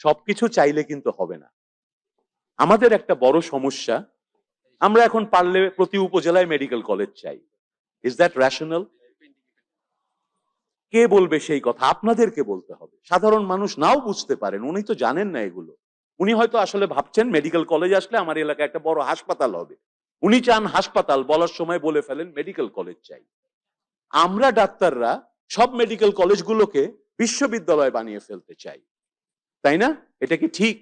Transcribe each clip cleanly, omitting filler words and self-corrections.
সবকিছু চাইলে কিন্তু হবে না। আমাদের একটা বড় সমস্যা, আমরা এখন পারলে প্রতি উপজেলায় মেডিকেল কলেজ চাই। Is that rational? কে বলবে সেই কথা? আপনাদেরকে বলতে হবে। সাধারণ মানুষ নাও বুঝতে পারেন, উনি তো জানেন না এগুলো। উনি হয়তো আসলে ভাবছেন মেডিকেল কলেজ আসলে আমার এলাকায় একটা বড় হাসপাতাল হবে। উনি চান হাসপাতাল, বলার সময় বলে ফেলেন মেডিকেল কলেজ চাই। আমরা ডাক্তাররা সব মেডিকেল কলেজগুলোকে বিশ্ববিদ্যালয় বানিয়ে ফেলতে চাই, তাই না? এটা কি ঠিক?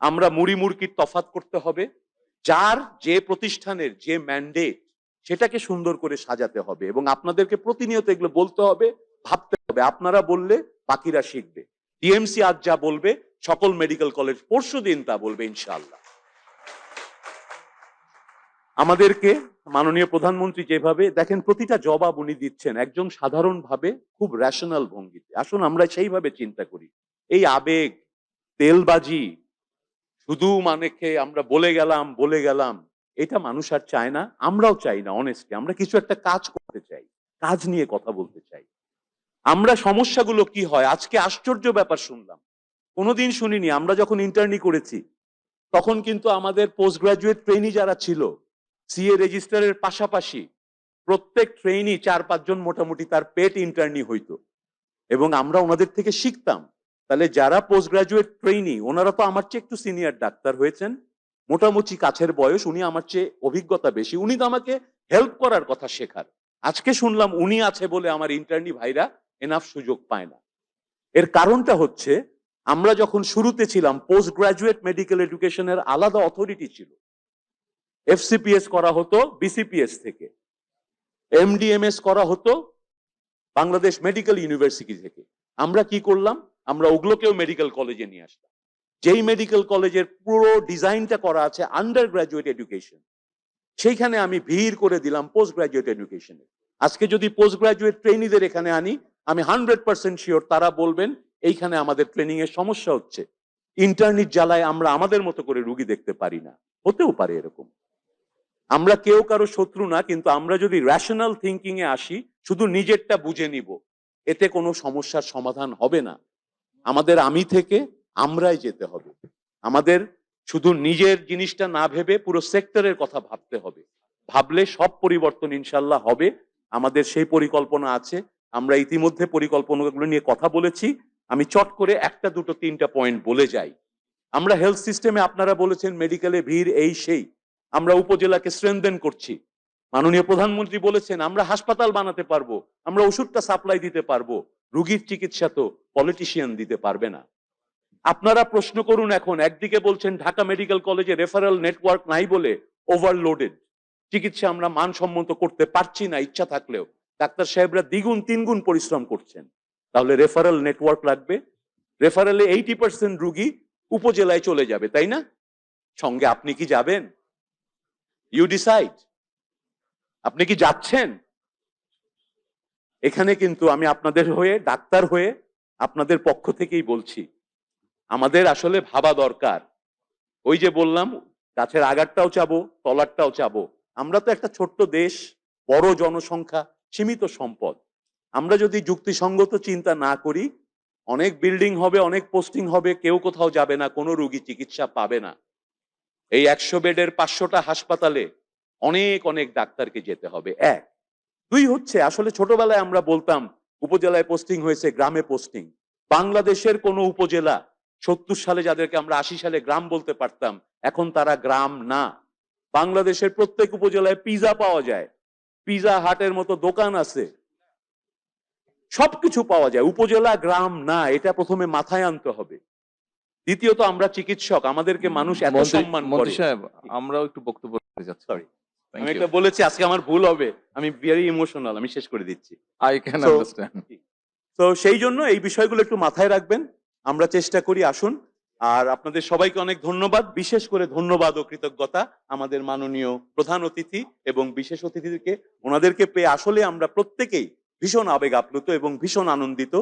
আমরা মুড়ি মুড়কির তফাৎ করতে হবে। যার যে প্রতিষ্ঠানের যে ম্যান্ডেট, সেটাকে সুন্দর করে সাজাতে হবে এবং আপনাদেরকে প্রতিনিয়ত এগুলো বলতে হবে, ভাবতে হবে। আপনারা বললে বাকিরা শিখবে। টিএমসি আজ যা বলবে, সকল মেডিকেল কলেজ পরশুদিন তা বলবে ইনশাআল্লাহ। আমাদেরকে মাননীয় প্রধানমন্ত্রী যেভাবে দেখেন প্রতিটা জবাব উনি দিচ্ছেন একজন সাধারণ ভাবে, খুব রেশনাল ভঙ্গিতে। আসুন আমরা সেইভাবে চিন্তা করি। এই আবেগ, তেলবাজি, শুধু মানে আমরা বলে গেলাম, এটা মানুষ আর চায় না, আমরাও চাই না। অনেস্টলি আমরা কিছু একটা কাজ করতে চাই, কাজ নিয়ে কথা বলতে চাই। আমরা সমস্যাগুলো কি হয়, আজকে আশ্চর্য ব্যাপার শুনলাম, কোনোদিন শুনিনি। আমরা যখন ইন্টার্নি করেছি তখন কিন্তু আমাদের পোস্ট গ্রাজুয়েট ট্রেনি যারা ছিল, সিএ রেজিস্ট্রারের পাশাপাশি প্রত্যেক ট্রেনি 4-5 জন মোটামুটি তার পেট ইন্টার্নি হইতো এবং আমরা ওনাদের থেকে শিখতাম। তাহলে যারা পোস্ট গ্রাজুয়েট ট্রেনি, ওনারা তো আমার চেয়ে একটু সিনিয়র ডাক্তার হয়েছেন, মোটামুটি কাছের বয়স, উনি আমার চেয়ে অভিজ্ঞতা বেশি, উনি তো আমাকে হেল্প করার কথা শেখার। আজকে শুনলাম উনি আছে বলে আমার ইন্টার্নি ভাইরা এনাফ সুযোগ পায় না। এর কারণটা হচ্ছে, আমরা যখন শুরুতে ছিলাম পোস্ট গ্রাজুয়েট মেডিকেল এডুকেশনের আলাদা অথরিটি ছিল, এফসিপিএস করা হতো বিসিপিএস থেকে, এমডিএমএস করা হতো বাংলাদেশ মেডিকেল ইউনিভার্সিটি থেকে। আমরা কি করলাম, আমরা ওগুলোকেও মেডিকেল কলেজে নিয়ে আসলাম। যেই মেডিকেল কলেজের পুরো ডিজাইনটা করা আছে আন্ডার গ্রাজুয়েট এডুকেশন, সেইখানে আমি ভিড় করে দিলাম পোস্ট গ্রাজুয়েট এডুকেশনে। আজকে যদি পোস্ট গ্রাজুয়েট ট্রেনিদের এখানে আনি, আমি 100% শিওর তারা বলবেন এইখানে আমাদের ট্রেনিং এর সমস্যা হচ্ছে, ইন্টার্নির জ্বালায় আমরা আমাদের মতো করে রুগী দেখতে পারি না। হতেও পারে এরকম। আমরা কেউ কারো শত্রু না, কিন্তু আমরা যদি রেশনাল থিঙ্কিং এ আসি, শুধু নিজেরটা বুঝে নিব, এতে কোনো সমস্যার সমাধান হবে না। আমাদের আমি থেকে আমরাই যেতে হবে। আমাদের শুধু নিজের জিনিসটা না ভেবে পুরো সেক্টরের কথা ভাবতে হবে। ভাবলে সব পরিবর্তন ইনশাল্লাহ হবে। আমাদের সেই পরিকল্পনা আছে। আমরা ইতিমধ্যে পরিকল্পনাগুলো নিয়ে কথা বলেছি। আমি চট করে 1-2-3টা পয়েন্ট বলে যাই। আমরা হেলথ সিস্টেমে, আপনারা বলেছেন মেডিকেলে ভিড় এই সেই, আমরা উপজেলাকে স্ট্রেনথেন করছি। মাননীয় প্রধানমন্ত্রী বলেছেন আমরা হাসপাতাল বানাতে পারবো, আমরা ওষুধটা সাপ্লাই দিতে পারবো, রোগীর চিকিৎসা তো পলিটিশিয়ান দিতে পারবে না। আপনারা প্রশ্ন করুন, এখন একদিকে বলছেন ঢাকা মেডিকেল কলেজে রেফারেল নেটওয়ার্ক নাই বলে ওভারলোডেড, চিকিৎসা আমরা মানসম্মত করতে পারছি না ইচ্ছা থাকলেও। ডাক্তার সাহেবরা দ্বিগুণ তিনগুণ পরিশ্রম করছেন। তাহলে রেফারেল নেটওয়ার্ক লাগবে। রেফারেলে 80% রুগী উপজেলায় চলে যাবে, তাই না? সঙ্গে আপনি কি যাবেন? You decide. আপনি কি যাচ্ছেন? এখানে কিন্তু আমি আপনাদের হয়ে, ডাক্তার হয়ে আপনাদের পক্ষ থেকেই বলছি, আমাদের আসলে ভাবা দরকার। ওই যে বললাম, গাছের আগারটাও চাবো, তলারটাও চাবো। আমরা তো একটা ছোট্ট দেশ, বড় জনসংখ্যা, সীমিত সম্পদ। আমরা যদি যুক্তিসঙ্গত চিন্তা না করি, অনেক বিল্ডিং হবে, অনেক পোস্টিং হবে, কেউ কোথাও যাবে না, কোনো রোগী চিকিৎসা পাবে না। এই 100 বেডের 500টা হাসপাতালে অনেক অনেক ডাক্তারকে যেতে হবে। 1। 2 হচ্ছে, আসলে ছোটবেলায় আমরা বলতাম উপজেলায় পোস্টিং হয়েছে, গ্রামে পোস্টিং। বাংলাদেশের কোন উপজেলা 70 সালে, যাদেরকে আমরা 80 সালে গ্রাম বলতে পারতাম, এখন তারা গ্রাম না। বাংলাদেশের প্রত্যেক উপজেলায় পিজা পাওয়া যায়, পিজা হাটের মতো দোকান আছে, সবকিছু পাওয়া যায়। উপজেলা গ্রাম না, এটা প্রথমে মাথায় আনতে হবে। দ্বিতীয়ত, আমরা চিকিৎসক, আমাদেরকে মানুষ এত সম্মান করে। মন্ত্রী সাহেব, আমরাও একটু বক্তব্য দিতে চাচ্ছি। সরি, আমি এটা বলেছি, আজকে আমার ভুল হবে, আমি ভেরি ইমোশনাল, আমি শেষ করে দিচ্ছি। I can understand. তো সেই জন্য এই বিষয়গুলো একটু মাথায় রাখবেন, আমরা চেষ্টা করি। আসুন, আর আপনাদের সবাইকে অনেক ধন্যবাদ। বিশেষ করে ধন্যবাদ ও কৃতজ্ঞতা আমাদের মাননীয় প্রধান অতিথি এবং বিশেষ অতিথিকে। ওনাদেরকে পেয়ে আসলে আমরা প্রত্যেকেই ভীষণ আবেগ আপ্লুত এবং ভীষণ আনন্দিত।